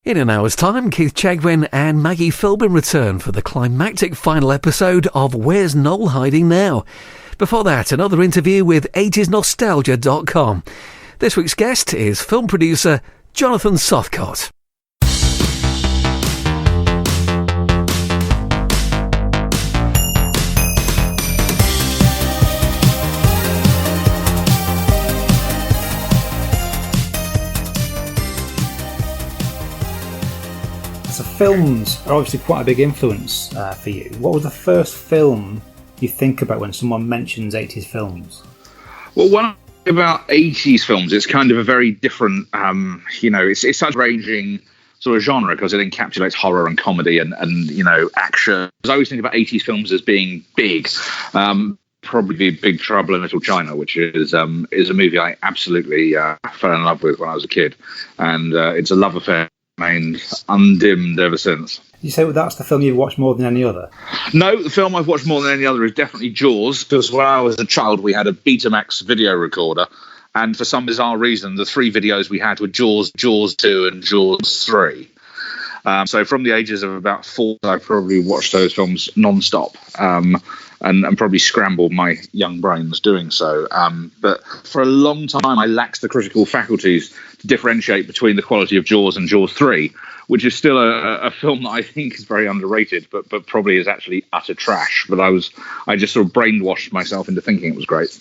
In an hour's time, Keith Chegwin and Maggie Philbin return for the climactic final episode of Where's Noel Hiding Now? Before that, another interview with 80sNostalgia.com. This week's guest is film producer Jonathan Sothcott. So films are obviously quite a big influence for you. What was the first film you think about when someone mentions 80s films? Well, when I think about 80s films, it's kind of a very different, it's such a ranging sort of genre because it encapsulates horror and comedy and action. I always think about 80s films as being big. Probably Big Trouble in Little China, which is a movie I absolutely fell in love with when I was a kid. And it's a love affair remained undimmed ever since. You say that's the film you've watched more than any other? No, the film I've watched more than any other is definitely Jaws, because when I was a child we had a Betamax video recorder, and for some bizarre reason the three videos we had were Jaws, Jaws 2 and Jaws 3. So from the ages of about 4, I probably watched those films non-stop, and probably scrambled my young brains doing so. But for a long time, I lacked the critical faculties to differentiate between the quality of Jaws and Jaws 3, which is still a film that I think is very underrated, but probably is actually utter trash. But I just sort of brainwashed myself into thinking it was great.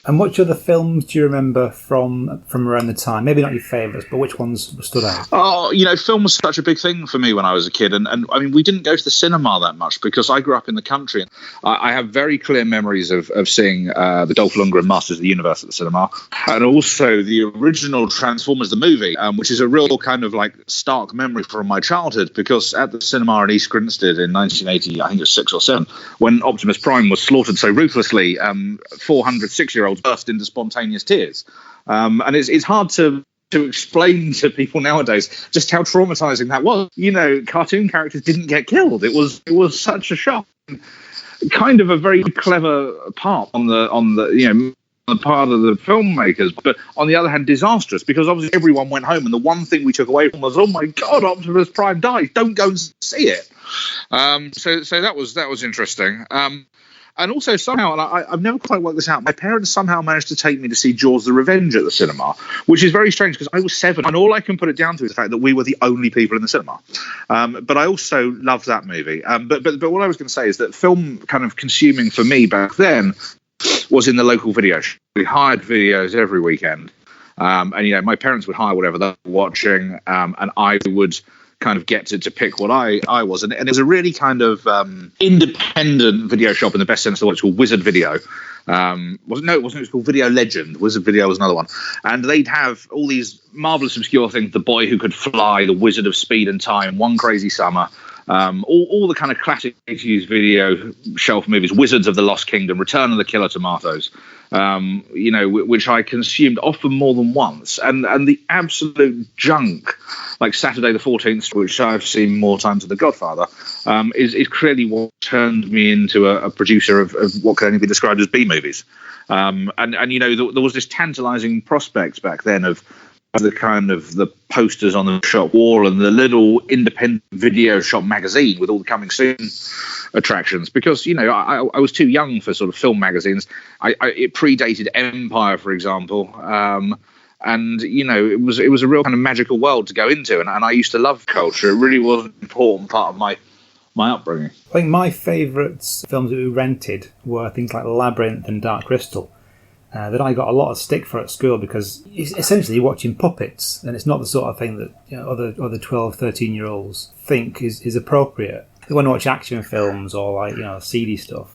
And which other films do you remember from around the time? Maybe not your favourites, but which ones stood out? Oh, film was such a big thing for me when I was a kid. And I mean, we didn't go to the cinema that much because I grew up in the country. And I have very clear memories of seeing the Dolph Lundgren Masters of the Universe at the cinema. And also the original Transformers, the movie, which is a real kind of like stark memory from my childhood, because at the cinema in East Grinstead in 1980, I think it was 6 or 7, when Optimus Prime was slaughtered so ruthlessly, 400 6-year-olds burst into spontaneous tears. And it's hard to explain to people nowadays just how traumatizing that was. Cartoon characters didn't get killed. It was such a shock. Kind of a very clever part on the part of the filmmakers, but on the other hand disastrous, because obviously everyone went home and the one thing we took away from was, oh my god, Optimus Prime dies, don't go and see it. So that was interesting. And also somehow, and I've never quite worked this out, my parents somehow managed to take me to see Jaws the Revenge at the cinema, which is very strange because I was 7, and all I can put it down to is the fact that we were the only people in the cinema. But I also loved that movie. But what I was going to say is that film kind of consuming for me back then was in the local video shop. We hired videos every weekend. And my parents would hire whatever they were watching, and I would kind of get to pick what I was, and it was a really kind of independent video shop in the best sense of the word. It's called Wizard Video. It wasn't. It was called Video Legend. Wizard Video was another one, and they'd have all these marvelous obscure things: The Boy Who Could Fly, The Wizard of Speed and Time, One Crazy Summer. All the kind of classic 80s video shelf movies, Wizards of the Lost Kingdom, Return of the Killer Tomatoes, which I consumed often more than once, and the absolute junk, like Saturday the 14th, which I've seen more times than The Godfather, is clearly what turned me into a producer of what can only be described as B movies. And there was this tantalizing prospect back then of the kind of the posters on the shop wall and the little independent video shop magazine with all the coming soon attractions, because I was too young for sort of film magazines. It predated Empire, for example, and it was a real kind of magical world to go into, and I used to love culture. It really was an important part of my upbringing. I think my favourite films that we rented were things like Labyrinth and Dark Crystal. That I got a lot of stick for at school because it's essentially watching puppets, and it's not the sort of thing that other 12, 13-year-olds think is appropriate. They want to watch action films or seedy stuff.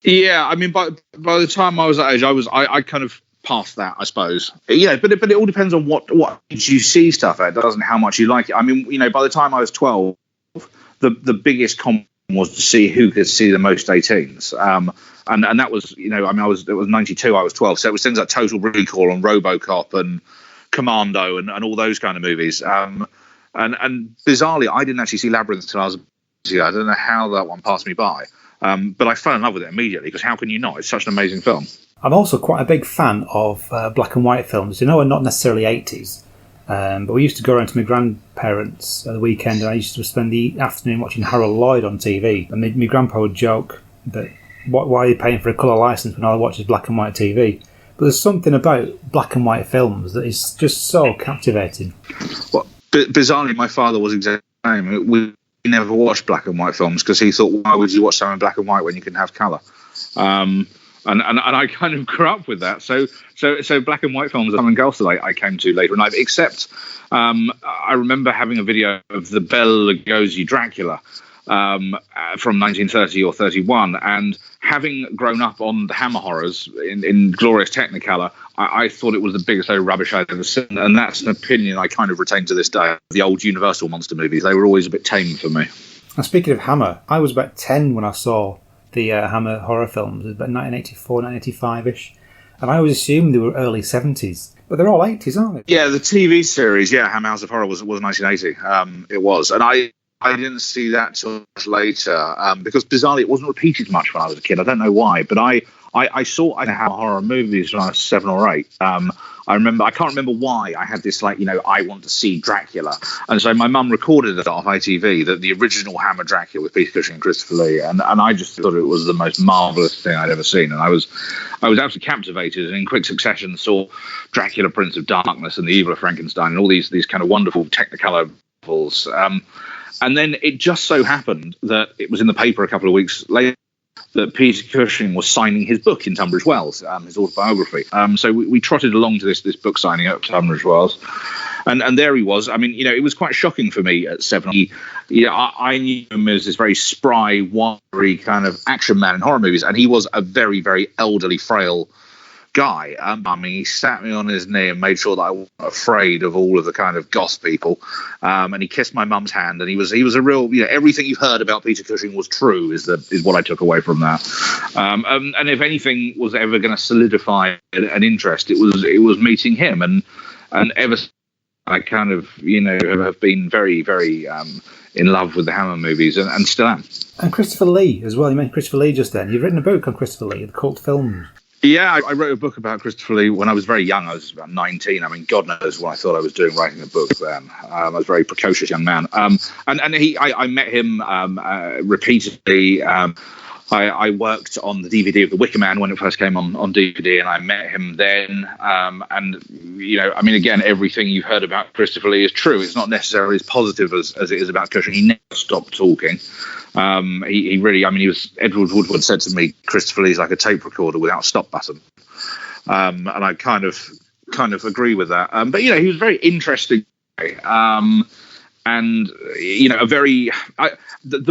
Yeah, I mean, by the time I was that age, I kind of past that, I suppose. But it all depends on what age you see stuff at, doesn't how much you like it. I mean, by the time I was 12, the biggest comment was to see who could see the most 18s. And that was, it was 92, I was 12. So it was things like Total Recall and RoboCop and Commando and all those kind of movies. And bizarrely, I didn't actually see Labyrinth until I was, I don't know how that one passed me by. But I fell in love with it immediately, because how can you not? It's such an amazing film. I'm also quite a big fan of black and white films. Are not necessarily 80s. But we used to go around to my grandparents at the weekend, and I used to spend the afternoon watching Harold Lloyd on TV. And my grandpa would joke that, why are you paying for a colour licence when all I watch is black and white TV? But there's something about black and white films that is just so captivating. Well, bizarrely, my father was exactly the same. We never watched black and white films because he thought, why would you watch something in black and white when you can have colour? And I kind of grew up with that. So black and white films are something else that I came to later in life. Except I remember having a video of the Bela Lugosi Dracula from 1930 or 31, and having grown up on the Hammer horrors in glorious Technicolor, I thought it was the biggest load of rubbish I'd ever seen, and that's an opinion I kind of retain to this day. The old Universal monster movies, they were always a bit tame for me. And speaking of Hammer, I was about 10 when I saw the Hammer horror films. It was about 1984, 1985-ish, and I always assumed they were early 70s. But they're all 80s, aren't they? Yeah, the TV series, Hammer House of Horror was 1980. It was, and I didn't see that till later because bizarrely it wasn't repeated much when I was a kid. I don't know why, but I saw Hammer horror movies when I was 7 or 8. I can't remember why I had this, I want to see Dracula. And so my mum recorded it off ITV, the original Hammer Dracula with Peter Cushing and Christopher Lee. And I just thought it was the most marvellous thing I'd ever seen. And I was absolutely captivated, and in quick succession saw Dracula, Prince of Darkness, and The Evil of Frankenstein, and all these kind of wonderful Technicolor novels. And then it just so happened that it was in the paper a couple of weeks later that Peter Cushing was signing his book in Tunbridge Wells, his autobiography. So we trotted along to this book signing at Tunbridge Wells, and there he was. I mean, it was quite shocking for me at 7. I knew him as this very spry, wiry kind of action man in horror movies, and he was a very, very elderly, frail guy. He sat me on his knee and made sure that I wasn't afraid of all of the kind of goth people. And he kissed my mum's hand, and he was a real, everything you've heard about Peter Cushing was true, is what I took away from that. And if anything was ever going to solidify an interest, it was meeting him, and ever since I kind of have been very, very in love with the Hammer movies, and still am. And Christopher Lee as well. You mentioned Christopher Lee just then. You've written a book on Christopher Lee, the cult films. Yeah, I wrote a book about Christopher Lee when I was very young. I was about 19. I mean, God knows what I thought I was doing writing a book then. I was a very precocious young man. And I met him repeatedly. I worked on the DVD of The Wicker Man when it first came on DVD, and I met him then. Again, everything you've heard about Christopher Lee is true. It's not necessarily as positive as it is about Cushing. He never stopped talking. He really, he was, Edward Woodward said to me, Christopher Lee's like a tape recorder without a stop button. And I kind of agree with that. But, he was very interesting. The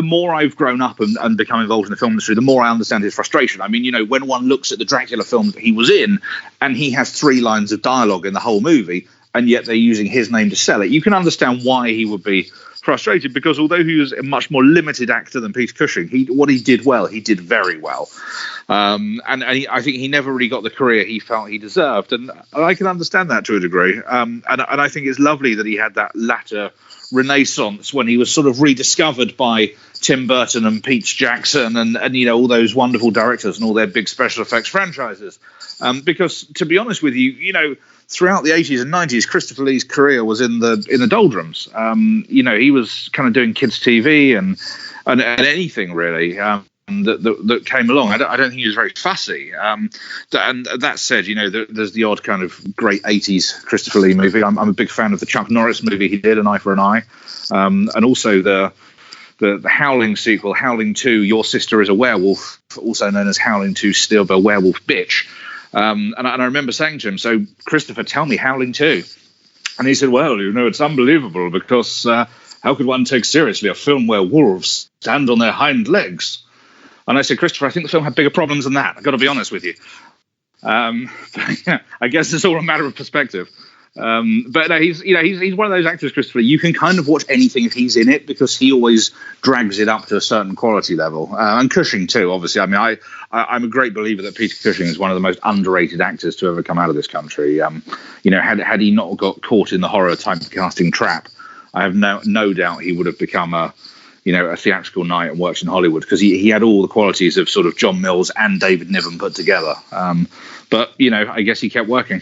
more I've grown up and become involved in the film industry, the more I understand his frustration. I mean, when one looks at the Dracula film that he was in, and he has 3 lines of dialogue in the whole movie, and yet they're using his name to sell it, you can understand why he would be frustrated, because although he was a much more limited actor than Peter Cushing, he did very well. I think he never really got the career he felt he deserved, and I can understand that to a degree. And I think it's lovely that he had that latter renaissance when he was sort of rediscovered by Tim Burton and Pete Jackson and all those wonderful directors and all their big special effects franchises. Because to be honest with you, throughout the 80s and 90s, Christopher Lee's career was in the doldrums. He was kind of doing kids' TV and anything really that came along. I don't think he was very fussy. And that said, there's the odd kind of great 80s Christopher Lee movie. I'm a big fan of the Chuck Norris movie he did, An Eye for an Eye, and also the Howling sequel, Howling 2, Your Sister is a Werewolf, also known as Howling 2, Steelbow Werewolf Bitch. And I remember saying to him, so Christopher, tell me Howling 2. And he said, well, it's unbelievable because how could one take seriously a film where wolves stand on their hind legs? And I said, Christopher, I think the film had bigger problems than that. I've got to be honest with you. I guess it's all a matter of perspective. But no, he's one of those actors, Christopher. You can kind of watch anything if he's in it because he always drags it up to a certain quality level. And Cushing too, obviously. I mean, I'm a great believer that Peter Cushing is one of the most underrated actors to ever come out of this country. Had he not got caught in the horror typecasting trap, I have no doubt he would have become a theatrical knight and worked in Hollywood because he had all the qualities of sort of John Mills and David Niven put together. But I guess he kept working.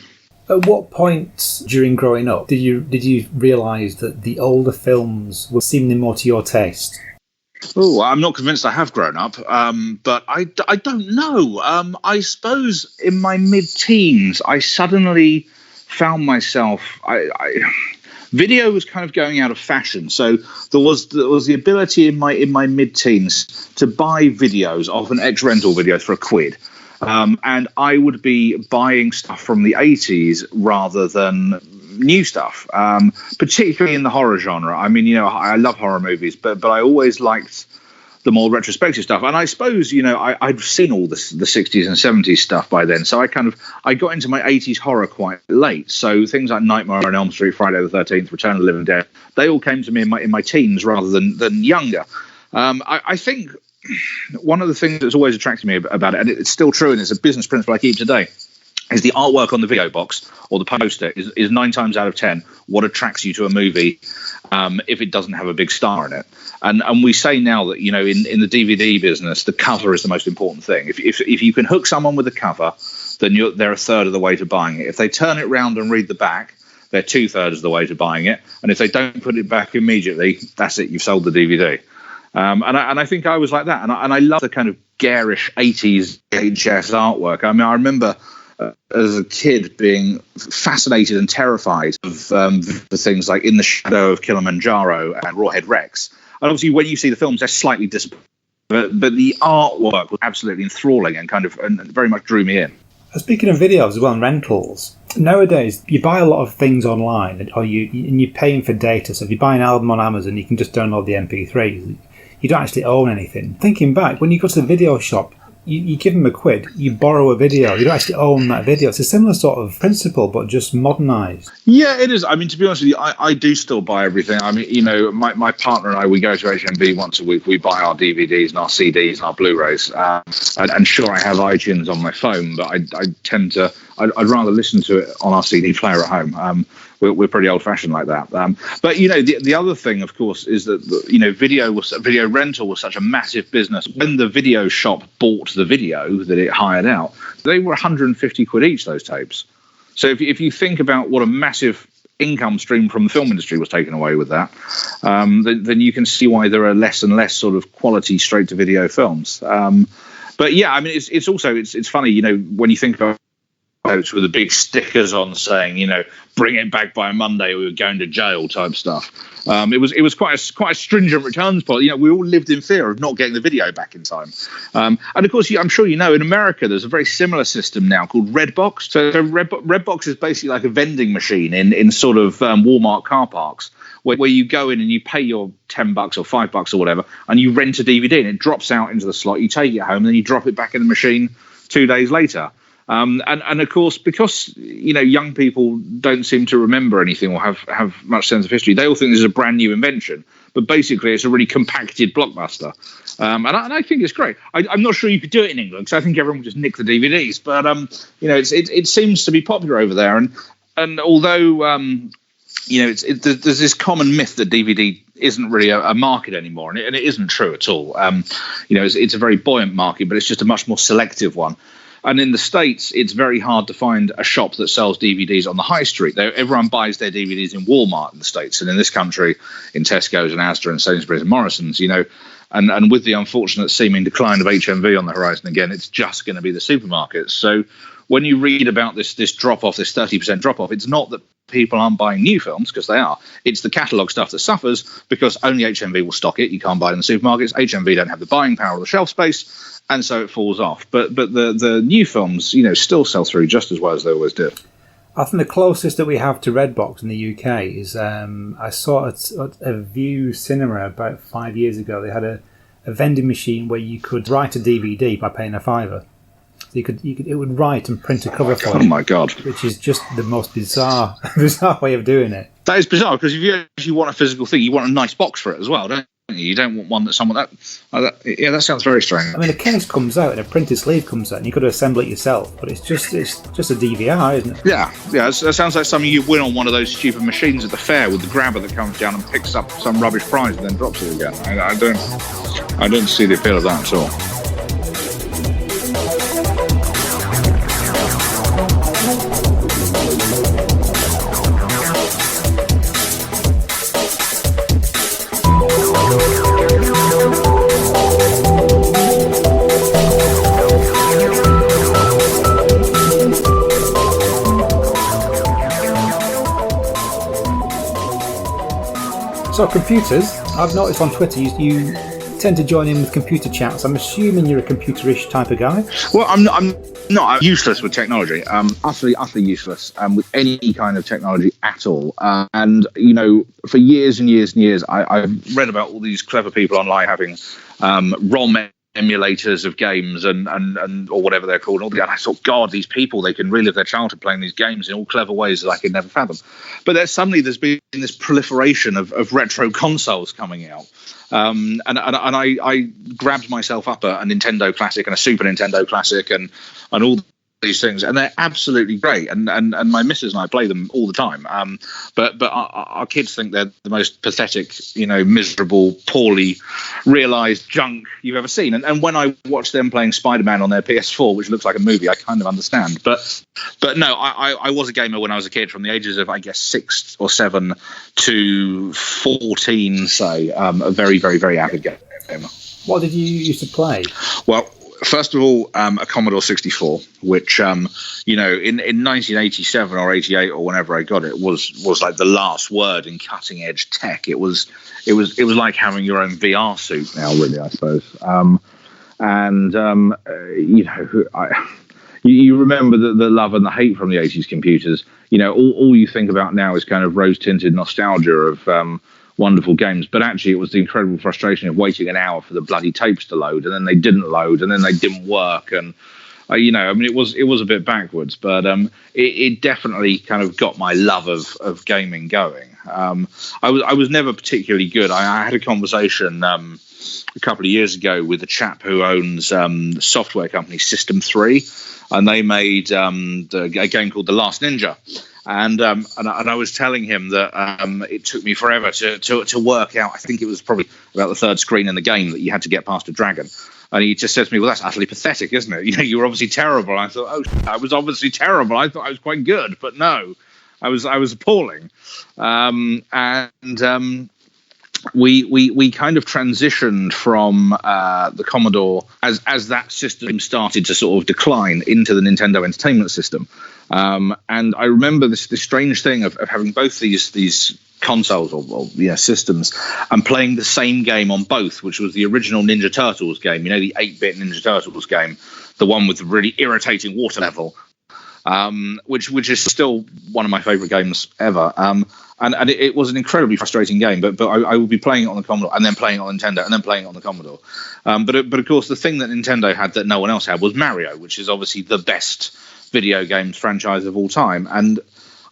At what point during growing up did you realise that the older films were seemingly more to your taste? Oh, I'm not convinced I have grown up, but I don't know. I suppose in my mid-teens, I suddenly found myself. Video was kind of going out of fashion, so there was the ability in my mid-teens to buy videos, often ex-rental videos, for £1. And I would be buying stuff from the 80s rather than new stuff, particularly in the horror genre. I mean, I love horror movies, but I always liked the more retrospective stuff. And I suppose, I'd seen all the 60s and 70s stuff by then. So I got into my 80s horror quite late. So things like Nightmare on Elm Street, Friday the 13th, Return of the Living Dead, they all came to me in my teens rather than younger. I think one of the things that's always attracted me about it, and it's still true, and it's a business principle I keep today, is the artwork on the video box or the poster is 9 times out of 10 what attracts you to a movie if it doesn't have a big star in it. And we say now that, in the DVD business, the cover is the most important thing. If you can hook someone with a cover, then they're a third of the way to buying it. If they turn it round and read the back, they're 2/3 of the way to buying it. And if they don't put it back immediately, that's it, you've sold the DVD. And I think I was like that. And I love the kind of garish 80s VHS artwork. I mean, I remember as a kid being fascinated and terrified of the things like In the Shadow of Kilimanjaro and Rawhead Rex. And obviously, when you see the films, they're slightly disappointing. But the artwork was absolutely enthralling and very much drew me in. Speaking of videos as well and rentals, nowadays you buy a lot of things online, and you're paying for data. So if you buy an album on Amazon, you can just download the MP3s. You don't actually own anything. Thinking back, when you go to the video shop, you give them £1, you borrow a video, you don't actually own that video. It's a similar sort of principle, but just modernised. Yeah, it is. I mean, to be honest with you, I do still buy everything. I mean, my partner and I, we go to HMV once a week. We buy our DVDs and our CDs and our Blu-rays. And sure, I have iTunes on my phone, but I tend to, I'd rather listen to it on our CD player at home. We're pretty old-fashioned like that. But the other thing, of course, is that video rental was such a massive business. When the video shop bought the video that it hired out, they were £150 each, those tapes. So if you think about what a massive income stream from the film industry was taken away with that, then you can see why there are less and less sort of quality straight-to-video films. But yeah, I mean, it's funny, when you think about with the big stickers on saying, bring it back by Monday, we were going to jail type stuff. It was quite a stringent returns policy. We all lived in fear of not getting the video back in time. And of course, I'm sure in America, there's a very similar system now called Redbox. So Redbox is basically like a vending machine in sort of Walmart car parks, where you go in and you pay your $10 or $5 or whatever, and you rent a DVD and it drops out into the slot. You take it home, and then you drop it back in the machine 2 days later. And of course, because young people don't seem to remember anything or have much sense of history, they all think this is a brand new invention. But basically, it's a really compacted blockbuster, and I think it's great. I'm not sure you could do it in England, because I think everyone would just nick the DVDs. But it seems to be popular over there, and although there's this common myth that DVD isn't really a market anymore, and it isn't true at all. It's a very buoyant market, but it's just a much more selective one. And in the States, it's very hard to find a shop that sells DVDs on the high street. Everyone buys their DVDs in Walmart in the States, and in this country, in Tesco's and Asda and Sainsbury's and Morrison's, and with the unfortunate seeming decline of HMV on the horizon again, it's just going to be the supermarkets. So when you read about this drop-off, this 30% drop-off, it's not that people aren't buying new films, because they are. It's the catalogue stuff that suffers, because only HMV will stock it. You can't buy it in the supermarkets. HMV don't have the buying power or the shelf space, and so it falls off. But the new films, still sell through just as well as they always do. I think the closest that we have to Redbox in the UK is I saw at a View Cinema about 5 years ago. They had a vending machine where you could write a DVD by paying £5. So it would write and print a cover for you. Oh my God! Which is just the most bizarre way of doing it. That is bizarre, because if you actually want a physical thing, you want a nice box for it as well, don't you? You don't want one that that sounds very strange. I mean, a case comes out and a printed sleeve comes out, and you could assemble it yourself, but it's just a DVR, isn't it? Yeah. That sounds like something you win on one of those stupid machines at the fair with the grabber that comes down and picks up some rubbish prize and then drops it again. I don't see the appeal of that at all. So computers, I've noticed on Twitter you tend to join in with computer chats. I'm assuming you're a computerish type of guy. Well, I'm not. I'm useless with technology. Utterly useless with any kind of technology at all. And for years and years and years, I've read about all these clever people online having ROM emulators of games and or whatever they're called. And I thought, God, these people, they can relive their childhood playing these games in all clever ways that I could never fathom. But there's been this proliferation of retro consoles coming out. And I grabbed myself up a Nintendo Classic and a Super Nintendo Classic and all these things, and they're absolutely great. And my missus and I play them all the time. But our kids think they're the most pathetic, miserable, poorly realised junk you've ever seen. And when I watch them playing Spider-Man on their PS4, which looks like a movie, I kind of understand. But no, I was a gamer when I was a kid, from the ages of, I guess, 6 or 7 to 14, say. A very, very, very avid gamer. What did you used to play? Well, first of all, a Commodore 64, which, in 1987 or 88 or whenever I got it, was like the last word in cutting edge tech. It was like having your own VR suit now, really, I suppose. You remember the love and the hate from the 80s computers. All you think about now is kind of rose tinted nostalgia of wonderful games, but actually it was the incredible frustration of waiting an hour for the bloody tapes to load, and then they didn't load, and then they didn't work, and it was a bit backwards, but it definitely kind of got my love of gaming going. I was never particularly good. I had a conversation a couple of years ago with a chap who owns the software company System 3, and they made a game called The Last Ninja. And I was telling him that it took me forever to work out. I think it was probably about the third screen in the game that you had to get past a dragon. And he just said to me, "Well, that's utterly pathetic, isn't it? You were obviously terrible." I thought, "Oh, I was obviously terrible. I thought I was quite good, but no, I was appalling." We kind of transitioned from the Commodore as that system started to sort of decline into the Nintendo Entertainment System. And I remember this strange thing of having both these consoles or systems and playing the same game on both, which was the original Ninja Turtles game, the 8-bit Ninja Turtles game, the one with the really irritating water level, which is still one of my favorite games ever. And it was an incredibly frustrating game, but I would be playing it on the Commodore and then playing it on Nintendo and then playing it on the Commodore. But of course, the thing that Nintendo had that no one else had was Mario, which is obviously the best video games franchise of all time. And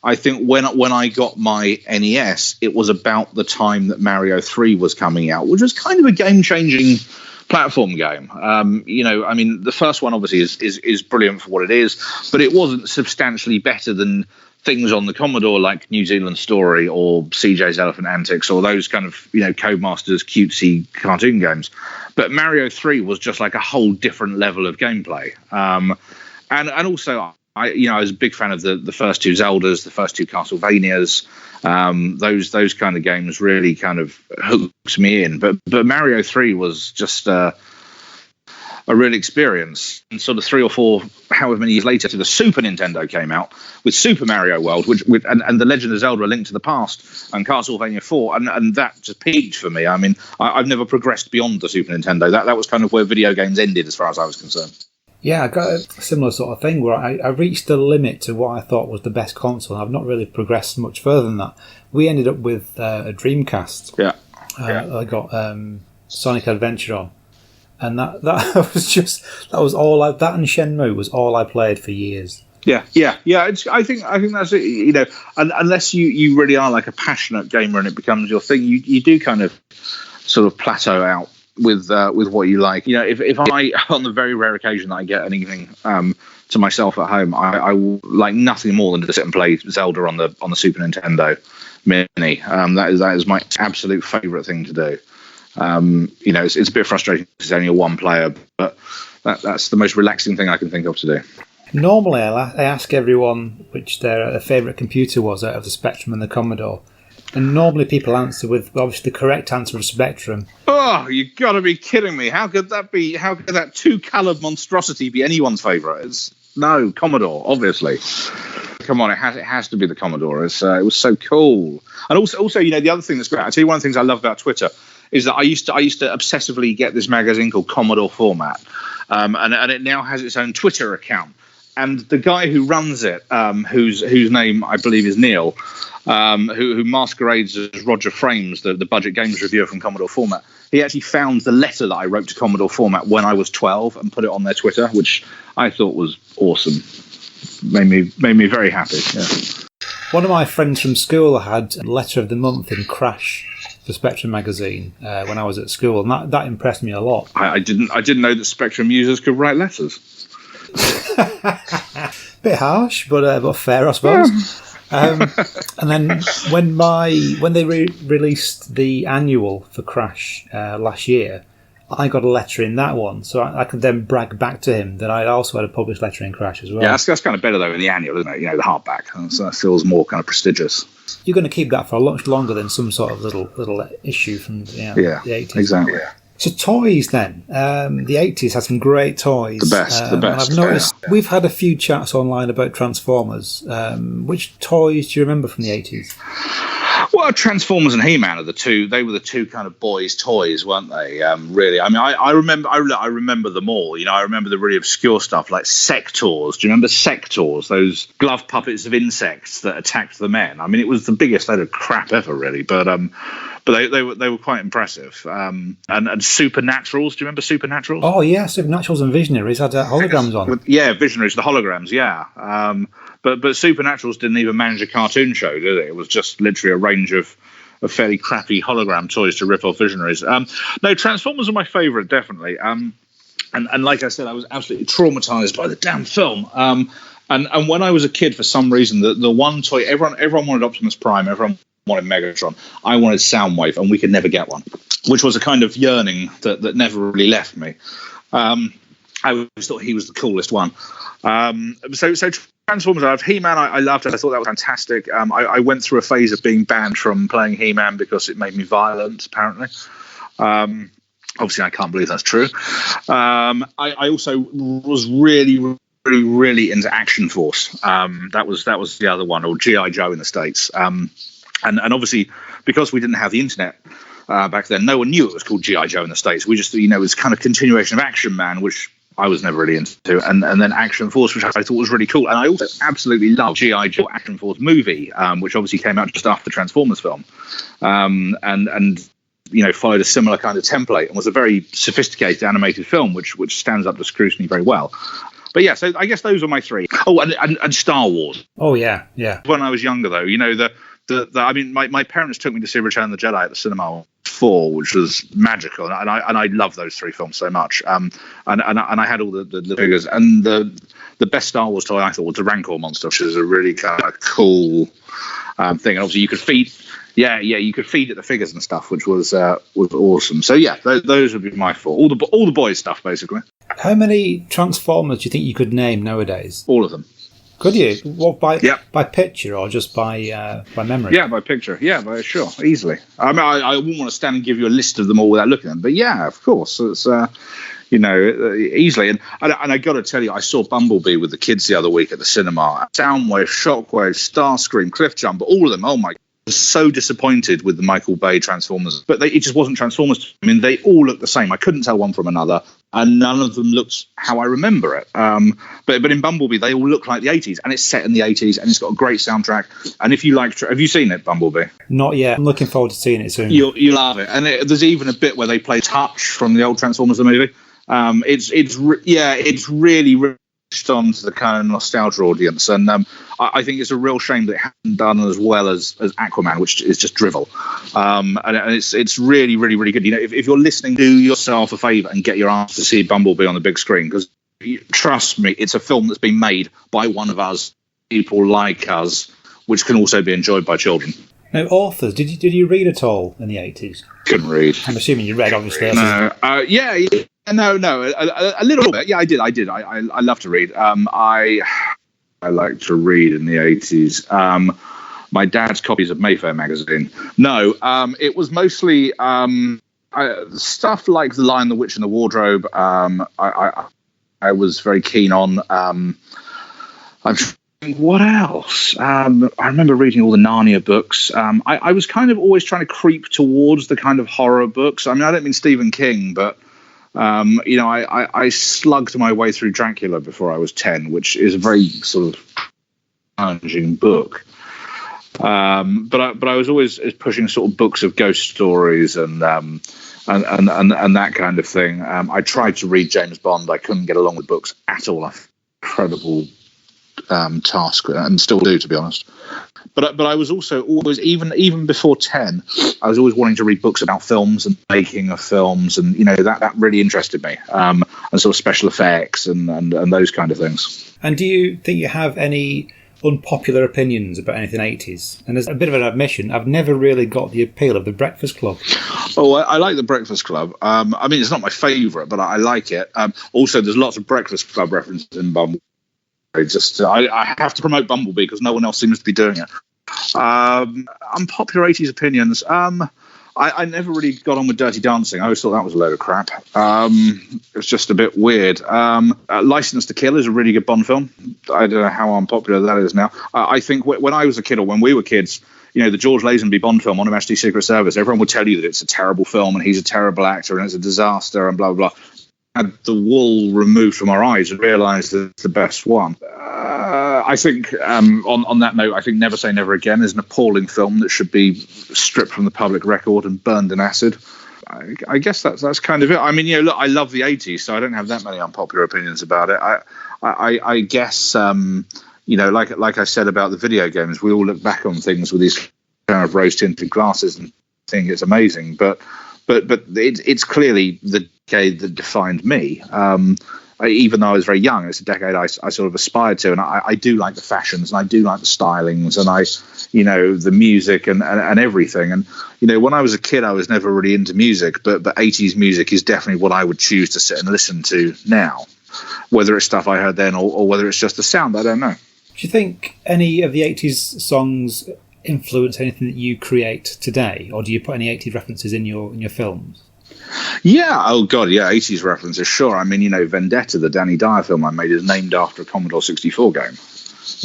I think when I got my NES, it was about the time that Mario 3 was coming out, which was kind of a game-changing platform game. The first one obviously is brilliant for what it is, but it wasn't substantially better than things on the Commodore like New Zealand Story or CJ's Elephant Antics or those kind of Codemasters cutesy cartoon games. But Mario 3 was just like a whole different level of gameplay. And also I was a big fan of the first two Zeldas, the first two Castlevanias. Those kind of games really kind of hooked me in. But Mario 3 was just a real experience. And sort of 3 or 4, however many years later, the Super Nintendo came out with Super Mario World, and The Legend of Zelda: A Link to the Past and Castlevania 4, and that just peaked for me. I mean, I've never progressed beyond the Super Nintendo. That was kind of where video games ended as far as I was concerned. Yeah, I got a similar sort of thing where I reached the limit to what I thought was the best console. I've not really progressed much further than that. We ended up with a Dreamcast. Yeah. I got Sonic Adventure on. And that was all that and Shenmue was all I played for years. Yeah. I think that's it. Unless you really are like a passionate gamer and it becomes your thing, you do kind of sort of plateau out with what you like. If I, on the very rare occasion that I get an evening to myself at home, I will like nothing more than to sit and play Zelda on the Super Nintendo Mini. That is my absolute favourite thing to do. It's a bit frustrating because it's only a one player, but that's the most relaxing thing I can think of to do. Normally, I ask everyone which their favourite computer was out of the Spectrum and the Commodore. And normally people answer with, obviously, the correct answer of Spectrum. Oh, you've got to be kidding me. How could that be? How could that two-coloured monstrosity be anyone's favourite? Commodore, obviously. Come on, it has to be the Commodore. It was so cool. And also, the other thing that's great, I tell you, one of the things I love about Twitter is that I used to obsessively get this magazine called Commodore Format, and it now has its own Twitter account. And the guy who runs it, whose name I believe is Neil, who masquerades as Roger Frames, the budget games reviewer from Commodore Format, he actually found the letter that I wrote to Commodore Format when I was 12 and put it on their Twitter, which I thought was awesome. Made me very happy. Yeah. One of my friends from school had Letter of the Month in Crash for Spectrum magazine when I was at school, and that impressed me a lot. I didn't know that Spectrum users could write letters. Bit harsh, but fair, I suppose. And then when they released the annual for Crash last year, I got a letter in that one, so I could then brag back to him that I also had a published letter in Crash as well. Yeah, that's kind of better though in the annual, isn't it? The hardback, so that feels more kind of prestigious. You're going to keep that for a lot longer than some sort of little issue from the 80s. Exactly. So toys then. The 80s had some great toys. The best. And I've noticed we've had a few chats online about Transformers. Which toys do you remember from the 80s? Well, Transformers and He-Man are the two. They were the two kind of boys' toys, weren't they? Really, I mean, I remember them all. I remember the really obscure stuff like Sectors. Do you remember Sectors? Those glove puppets of insects that attacked the men. I mean, it was the biggest load of crap ever, really. But they were quite impressive. And Supernaturals. Do you remember Supernaturals? Oh yeah, Supernaturals and Visionaries had holograms on. Yeah, Visionaries, the holograms. Yeah. But Supernaturals didn't even manage a cartoon show, did it? It was just literally a range of fairly crappy hologram toys to rip off Visionaries. No, Transformers are my favourite, definitely. And like I said, I was absolutely traumatised by the damn film. And when I was a kid, for some reason, the one toy everyone wanted Optimus Prime, everyone wanted Megatron. I wanted Soundwave, and we could never get one, which was a kind of yearning that never really left me. I always thought he was the coolest one. So Transformers, I loved He-Man. I loved it. I thought that was fantastic. I went through a phase of being banned from playing He-Man because it made me violent, apparently. Obviously, I can't believe that's true. I also was really, really, really into Action Force. That was the other one, or G.I. Joe in the States. And obviously, because we didn't have the internet back then, no one knew it was called G.I. Joe in the States. We just, it was kind of continuation of Action Man, which I was never really into, and then Action Force, which I thought was really cool. And I also absolutely loved G.I. Joe Action Force movie, which obviously came out just after the Transformers film, and followed a similar kind of template and was a very sophisticated animated film, which stands up to scrutiny very well. But yeah, so I guess those are my three. Oh, and Star Wars. Oh yeah. When I was younger, though, my parents took me to see Return of the Jedi at the cinema 4, which was magical, and I love those three films so much. And I had all the figures, and the best Star Wars toy I thought was the Rancor monster, which is a really kind of cool thing. And obviously you could feed, you could feed it the figures and stuff, which was awesome. So yeah, those would be my four. All the boys stuff basically. How many Transformers do you think you could name nowadays? All of them. Could you? What, by picture or just by memory? Yeah, by picture. Yeah, sure, easily. I mean, I wouldn't want to stand and give you a list of them all without looking at them, but yeah, of course, it's easily. And I got to tell you, I saw Bumblebee with the kids the other week at the cinema. Soundwave, Shockwave, Starscream, Cliffjumper, all of them. Oh my God. I was so disappointed with the Michael Bay Transformers, but it just wasn't Transformers. I mean, they all looked the same. I couldn't tell one from another, and none of them looked how I remember it. But in Bumblebee, they all look like the 80s, and it's set in the 80s, and it's got a great soundtrack. And if you like, have you seen it, Bumblebee? Not yet. I'm looking forward to seeing it soon. You'll love it. And there's even a bit where they play Touch from the old Transformers the movie. It's really on to the kind of nostalgia audience, and I think it's a real shame that it hasn't done as well as Aquaman, which is just drivel. And it's really, really, really good. If you're listening, do yourself a favour and get your ass to see Bumblebee on the big screen, because trust me, it's a film that's been made by one of us, people like us, which can also be enjoyed by children. Now, authors, did you read at all in the 80s? Couldn't read. I'm assuming you read, obviously. No, No, a little bit. Yeah, I did. I love to read. I like to read in the 80s. My dad's copies of Mayfair magazine. No, it was mostly stuff like The Lion, the Witch, and the Wardrobe. I was very keen on. I'm trying to what else? I remember reading all the Narnia books. I was kind of always trying to creep towards the kind of horror books. I mean, I don't mean Stephen King, but I slugged my way through Dracula before I was 10, which is a very sort of challenging book. But I was always pushing sort of books of ghost stories and that kind of thing. I tried to read James Bond. I couldn't get along with books at all. Incredible task, and still do, to be honest. But I was also always, even before 10, I was always wanting to read books about films and making of films, and that really interested me, and sort of special effects and those kind of things. And do you think you have any unpopular opinions about anything 80s? And as a bit of an admission, I've never really got the appeal of The Breakfast Club. Oh, I like The Breakfast Club. I mean, it's not my favourite, but I like it. Also, there's lots of Breakfast Club references in Bumblebee. I have to promote Bumblebee because no one else seems to be doing it. Unpopular 80s opinions. I never really got on with Dirty Dancing. I always thought that was a load of crap. It was just a bit weird. License to Kill is a really good Bond film. I don't know how unpopular that is now. I think when I was a kid, or when we were kids, the George Lazenby Bond film, On Her Majesty's Secret Service, everyone would tell you that it's a terrible film and he's a terrible actor and it's a disaster and blah, blah, blah. Had the wool removed from our eyes and realised that it's the best one. I think, on that note, I think Never Say Never Again is an appalling film that should be stripped from the public record and burned in acid. I guess that's kind of it. I mean, look, I love the 80s, so I don't have that many unpopular opinions about it. I guess, like I said about the video games, we all look back on things with these kind of rose-tinted glasses and think it's amazing, but it's clearly the decade that defined me. Even though I was very young, it's a decade I sort of aspired to, and I do like the fashions, and I do like the stylings, and the music and everything. And when I was a kid, I was never really into music, but 80s music is definitely what I would choose to sit and listen to now, whether it's stuff I heard then or whether it's just the sound. I don't know. Do you think any of the 80s songs influence anything that you create today, or do you put any 80s references in your films? Yeah, oh god, yeah, 80s references, sure. I mean, Vendetta, the Danny Dyer film I made, is named after a Commodore 64 game.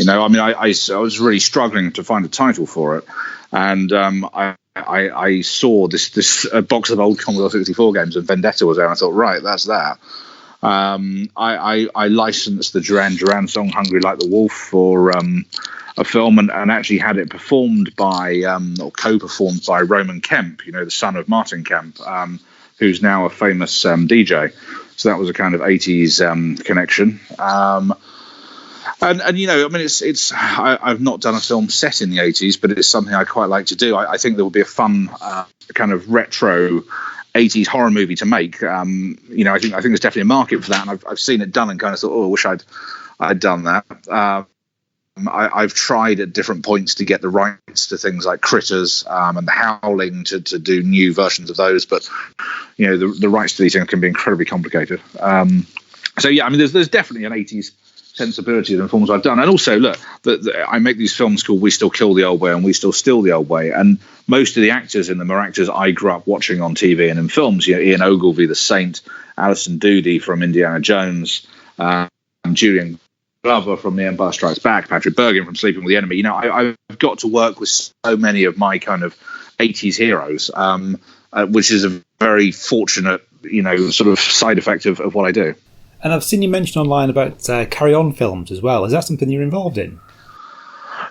I mean, I was really struggling to find a title for it, and I saw this box of old Commodore 64 games, and Vendetta was there, and I thought, right, that's that. I licensed the Duran Duran song "Hungry Like the Wolf" for a film, and actually had it performed by or co-performed by Roman Kemp, the son of Martin Kemp, who's now a famous DJ. So that was a kind of 80s connection. And I mean, it's I've not done a film set in the 80s, but it's something I quite like to do. I think there would be a fun kind of retro 80s horror movie to make. I think there's definitely a market for that, and I've seen it done and kind of thought, I wish I'd done that. I've tried at different points to get the rights to things like Critters and The Howling to do new versions of those, but the rights to these things can be incredibly complicated. So yeah, I mean, there's definitely an 80s sensibility in the films I've done, and also look, I make these films called We Still Kill the Old Way and We Still Steal the Old Way, and most of the actors in them are actors I grew up watching on TV and in films. Ian Ogilvy, the Saint, Alison Doody from Indiana Jones, Julian Glover from The Empire Strikes Back, Patrick Bergin from Sleeping with the Enemy. I've got to work with so many of my kind of 80s heroes, which is a very fortunate, sort of side effect of what I do. And I've seen you mention online about carry-on films as well. Is that something you're involved in?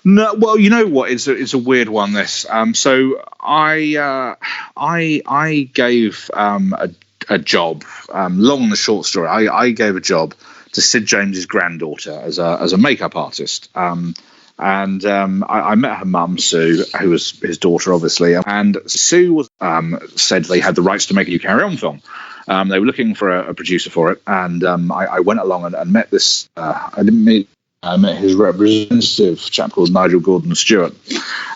No, well, you know what? It's a weird one. This, so I gave a job. Long and the short story, I gave a job to Sid James's granddaughter as a makeup artist. I met her mum, Sue, who was his daughter, obviously. And Sue was said they had the rights to make a new Carry On film. They were looking for a producer for it, and I went along and met this. I met his representative, a chap called Nigel Gordon-Stewart,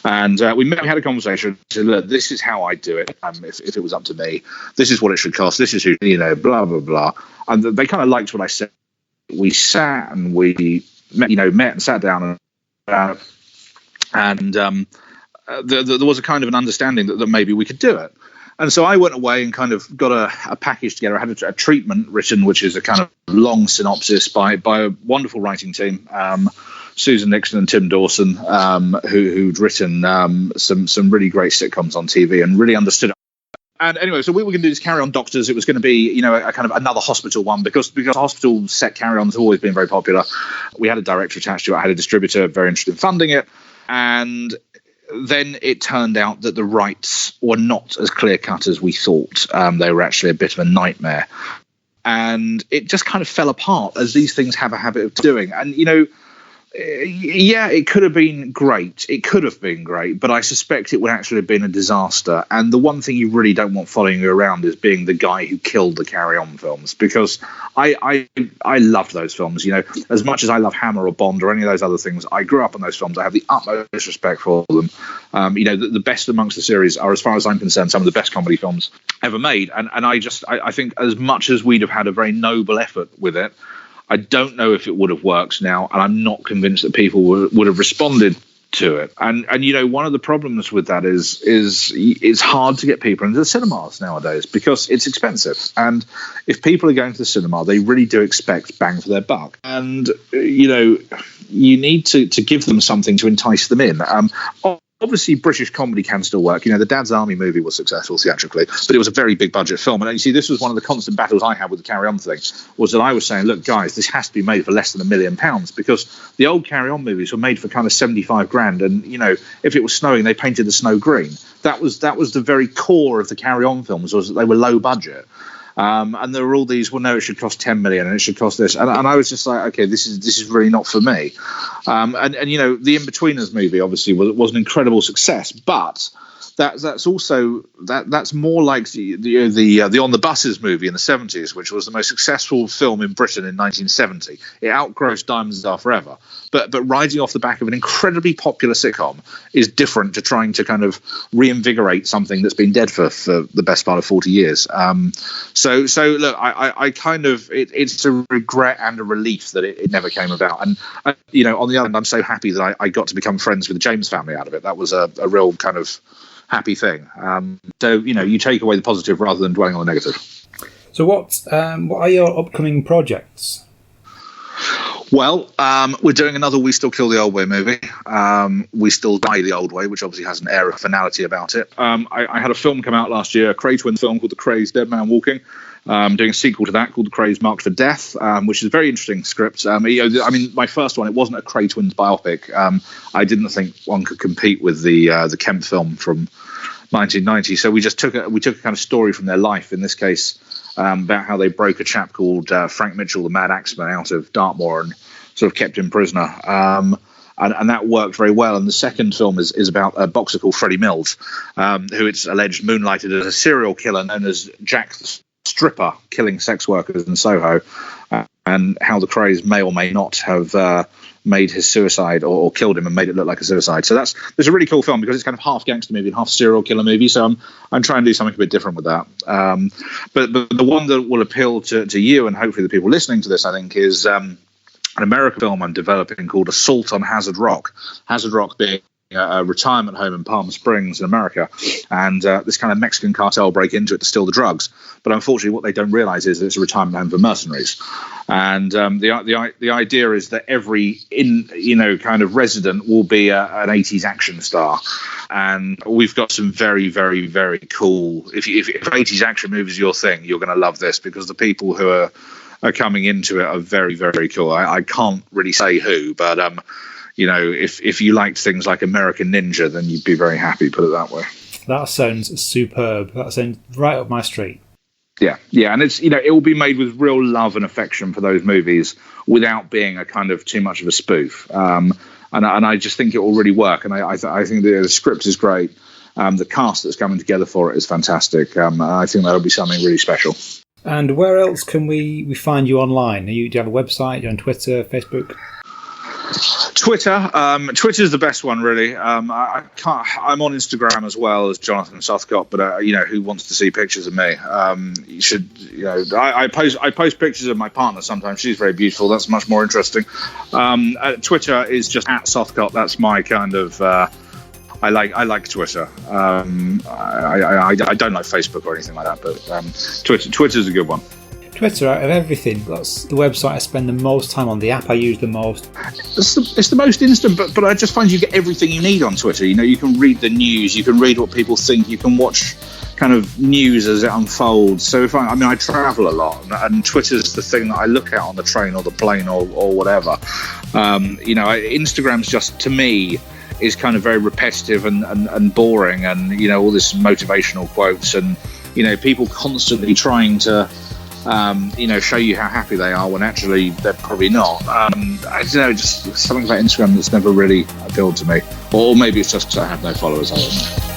and we had a conversation. He said, "Look, this is how I do it. If it was up to me, this is what it should cost. This is who, blah blah blah." And they kind of liked what I said. We sat and we met and sat down, and there was a kind of an understanding that maybe we could do it. And so I went away and kind of got a package together. I had a treatment written, which is a kind of long synopsis by a wonderful writing team. Susan Nixon and Tim Dawson, who'd written some really great sitcoms on TV and really understood it. And anyway, so we were going to do this Carry On Doctors. It was going to be, a kind of another hospital one because hospital set Carry Ons have always been very popular. We had a director attached to it. I had a distributor very interested in funding it. And then it turned out that the rights were not as clear-cut as we thought. They were actually a bit of a nightmare. And it just kind of fell apart, as these things have a habit of doing. And, yeah, it could have been great. It could have been great, but I suspect it would actually have been a disaster. And the one thing you really don't want following you around is being the guy who killed the Carry On films, because I loved those films. As much as I love Hammer or Bond or any of those other things, I grew up on those films. I have the utmost respect for them. The best amongst the series are, as far as I'm concerned, some of the best comedy films ever made. And I think as much as we'd have had a very noble effort with it, I don't know if it would have worked now, and I'm not convinced that people would have responded to it. And one of the problems with that is it's hard to get people into the cinemas nowadays because it's expensive. And if people are going to the cinema, they really do expect bang for their buck. And, you need to give them something to entice them in. Obviously, British comedy can still work. The Dad's Army movie was successful theatrically, but it was a very big budget film. And you see, this was one of the constant battles I had with the Carry On thing, was that I was saying, look, guys, this has to be made for less than £1 million, because the old Carry On movies were made for kind of 75 grand. And, if it was snowing, they painted the snow green. That was the very core of the Carry On films, was that they were low budget. And there were all these, well, no, it should cost 10 million and it should cost this. And I was just like, okay, this is really not for me. And the In-Betweeners movie obviously was an incredible success, but that's also that's more like the On the Buses movie in the 70s, which was the most successful film in Britain in 1970. It outgrossed Diamonds Are Forever, but riding off the back of an incredibly popular sitcom is different to trying to kind of reinvigorate something that's been dead for the best part of 40 years. So look, I kind of it's a regret and a relief that it never came about. And on the other hand, I'm so happy that I got to become friends with the James family out of it. That was a real kind of happy thing. So you take away the positive rather than dwelling on the negative. So what are your upcoming projects? Well, we're doing another We Still Kill the Old Way movie. We Still Die the Old Way, which obviously has an air of finality about it. I had a film come out last year, a Cray Twins film called The Cray's Dead Man Walking. Doing a sequel to that called The Crays Marked for Death, which is a very interesting script. My first one, it wasn't a Cray Twins biopic. I didn't think one could compete with the Kemp film from 1990. So we took a kind of story from their life, in this case, about how they broke a chap called Frank Mitchell, the Mad Axeman, out of Dartmoor and sort of kept him prisoner. And that worked very well. And the second film is about a boxer called Freddie Mills, who it's alleged moonlighted as a serial killer known as Jack the Stripper, killing sex workers in Soho, and how the Crays may or may not have made his suicide or killed him and made it look like a suicide. So it's a really cool film because it's kind of half gangster movie and half serial killer movie. So I'm trying to do something a bit different with that. But the one that will appeal to you and hopefully the people listening to this, I think, is an American film I'm developing called Assault on Hazard Rock. Hazard Rock being a retirement home in Palm Springs in America, and this kind of Mexican cartel break into it to steal the drugs. But unfortunately, what they don't realize is that it's a retirement home for mercenaries. And the idea is that every kind of resident will be an 80s action star. And we've got some very, very, very cool. If 80s action movies are your thing, you're going to love this, because the people who are coming into it are very, very cool. I can't really say who, but if you liked things like American Ninja, then you'd be very happy, put it that way. That sounds superb. That sounds right up my street. Yeah, and it's it will be made with real love and affection for those movies without being a kind of too much of a spoof. And I just think it will really work. And I think the script is great. The cast that's coming together for it is fantastic. I think that'll be something really special. And where else can we find you online? Do you have a website? You're on Twitter, Facebook? Twitter. Twitter's the best one, really. I'm on Instagram as well as Jonathan Sothcott, but who wants to see pictures of me? You should. I post pictures of my partner sometimes. She's very beautiful. That's much more interesting. Twitter is just @Sothcott. That's my kind of. I like Twitter. I don't like Facebook or anything like that, but Twitter's a good one. Twitter, out of everything, that's the website I spend the most time on, the app I use the most. It's the most instant, but I just find you get everything you need on Twitter. You know, you can read the news, you can read what people think, you can watch kind of news as it unfolds. So if I travel a lot, and Twitter's the thing that I look at on the train or the plane or whatever. Instagram's just, to me, is kind of very repetitive and boring, and all this motivational quotes and people constantly trying to show you how happy they are when actually they're probably not. I don't know, just something about Instagram that's never really appealed to me, or maybe it's just because I have no followers. I don't know.